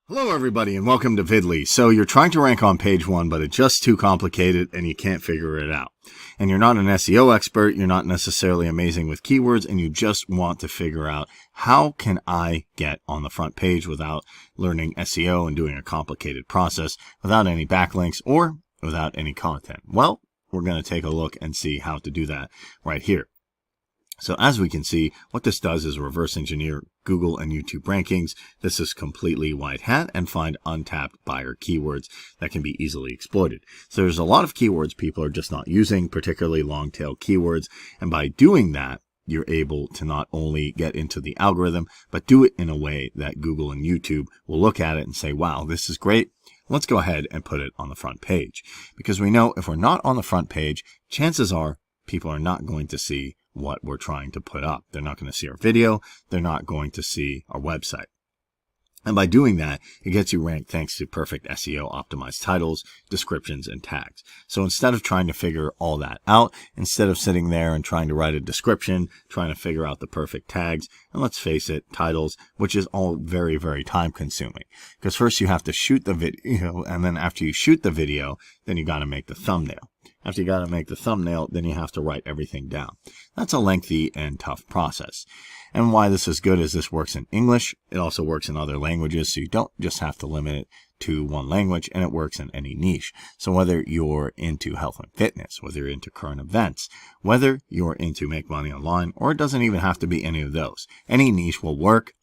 Hello everybody and welcome to Videly. So you're trying to rank on page one, but it's just too complicated and you can't figure it out. And you're not an SEO expert, you're not necessarily amazing with keywords, and you just want to figure out how can I get on the front page without learning SEO and doing a complicated process, without any backlinks or without any content. Well, we're going to take a look and see how to do that right here. So as we can see, what this does is reverse engineer Google and YouTube rankings. This is completely white hat and find untapped buyer keywords that can be easily exploited. So there's a lot of keywords people are just not using, particularly long tail keywords. And by doing that, you're able to not only get into the algorithm, but do it in a way that Google and YouTube will look at it and say, wow, this is great. Let's go ahead and put it on the front page. Because we know if we're not on the front page, chances are people are not going to see what we're trying to put up. They're not going to see our video. They're not going to see our website. And by doing that, it gets you ranked thanks to perfect SEO optimized titles, descriptions, and tags. So instead of trying to figure all that out, instead of sitting there and trying to write a description, trying to figure out the perfect tags, and let's face it, titles, which is all very, very time consuming. Because first you have to shoot the video, and then after you shoot the video, then you got to make the thumbnail. After you got to make the thumbnail, then you have to write everything down. That's a lengthy and tough process. And why this is good is this works in English. It also works in other languages, so you don't just have to limit it to one language, and it works in any niche. So whether you're into health and fitness, whether you're into current events, whether you're into make money online, or it doesn't even have to be any of those. Any niche will work,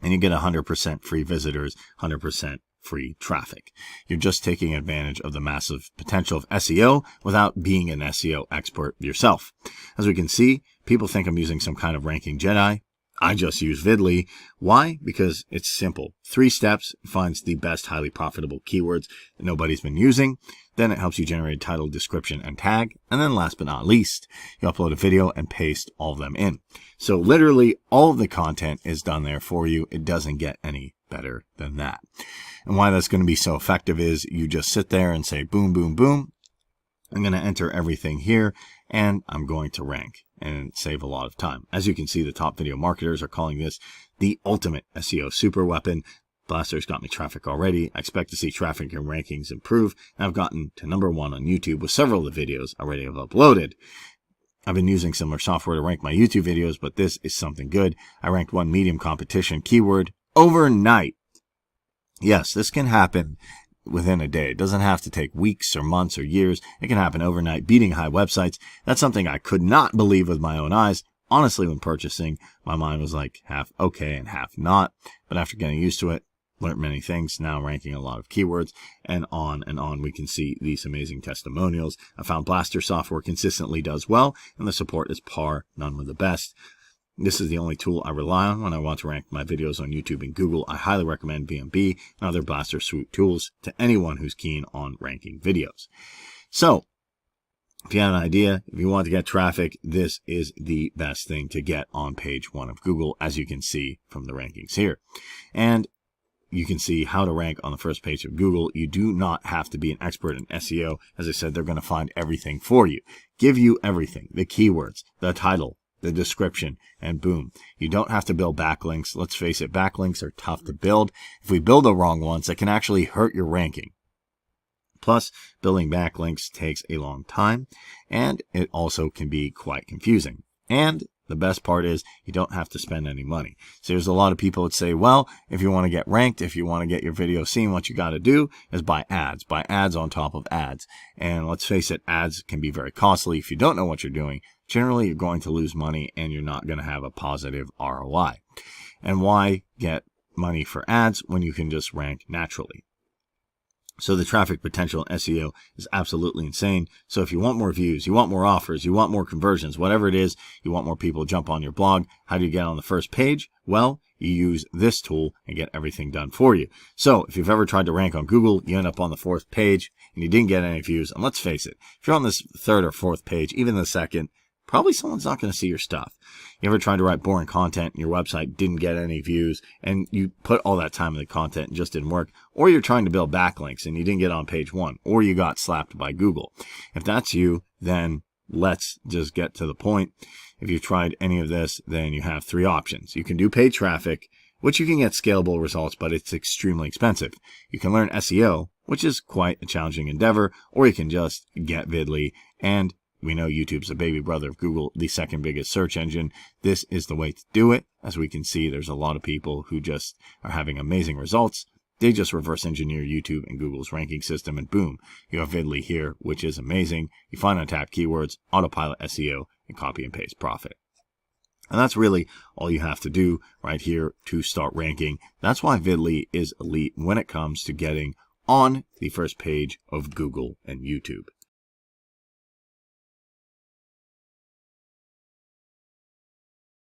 and you get 100% free visitors, 100% free traffic. You're just taking advantage of the massive potential of SEO without being an SEO expert yourself. As we can see, people think I'm using some kind of ranking Jedi. I just use Videly. Why? Because it's simple. 3 steps, finds the best highly profitable keywords that nobody's been using. Then it helps you generate title, description, and tag. And then last but not least, you upload a video and paste all of them in. So literally all of the content is done there for you. It doesn't get any better than that. And why that's going to be so effective is you just sit there and say, boom, boom, boom. I'm going to enter everything here and I'm going to rank and save a lot of time. As you can see, the top video marketers are calling this the ultimate SEO super weapon. Blasters got me traffic already. I expect to see traffic and rankings improve. And I've gotten to #1 on YouTube with several of the videos I already have uploaded. I've been using similar software to rank my YouTube videos, but this is something good. I ranked one medium competition keyword overnight. Yes, this can happen within a day. It doesn't have to take weeks or months or years. It can happen overnight, beating high websites. That's something I could not believe with my own eyes. Honestly, when purchasing, my mind was like half okay and half not. But after getting used to it, learned many things, now ranking a lot of keywords, and on we can see these amazing testimonials. I found Blaster software consistently does well, and the support is par none with the best. This is the only tool I rely on when I want to rank my videos on YouTube and Google. I highly recommend BNB and other Blaster Suite tools to anyone who's keen on ranking videos. So, if you have an idea, if you want to get traffic, this is the best thing to get on page 1 of Google, as you can see from the rankings here. And you can see how to rank on the first page of Google. You do not have to be an expert in SEO. As I said, they're going to find everything for you. Give you everything, the keywords, the title, the description, and boom. You don't have to build backlinks. Let's face it, backlinks are tough to build. If we build the wrong ones, it can actually hurt your ranking. Plus, building backlinks takes a long time, and it also can be quite confusing. And the best part is you don't have to spend any money. So there's a lot of people that say, well, if you want to get ranked, if you want to get your video seen, what you got to do is buy ads on top of ads. And let's face it, ads can be very costly. If you don't know what you're doing, generally you're going to lose money and you're not going to have a positive ROI. And why get money for ads when you can just rank naturally? So the traffic potential in SEO is absolutely insane. So if you want more views, you want more offers, you want more conversions, whatever it is, you want more people to jump on your blog, how do you get on the first page? Well, you use this tool and get everything done for you. So if you've ever tried to rank on Google, you end up on the 4th page and you didn't get any views. And let's face it, if you're on this 3rd or 4th page, even the 2nd, probably someone's not going to see your stuff. You ever tried to write boring content and your website didn't get any views and you put all that time in the content and just didn't work? Or you're trying to build backlinks and you didn't get on page 1, or you got slapped by Google. If that's you, then let's just get to the point. If you've tried any of this, then you have 3 options. You can do paid traffic, which you can get scalable results, but it's extremely expensive. You can learn SEO, which is quite a challenging endeavor, or you can just get Videly. And we know YouTube's a baby brother of Google, the second biggest search engine. This is the way to do it. As we can see, there's a lot of people who just are having amazing results. They just reverse engineer YouTube and Google's ranking system, and boom, you have Videly here, which is amazing. You find untapped keywords, autopilot SEO, and copy and paste profit. And that's really all you have to do right here to start ranking. That's why Videly is elite when it comes to getting on the first page of Google and YouTube.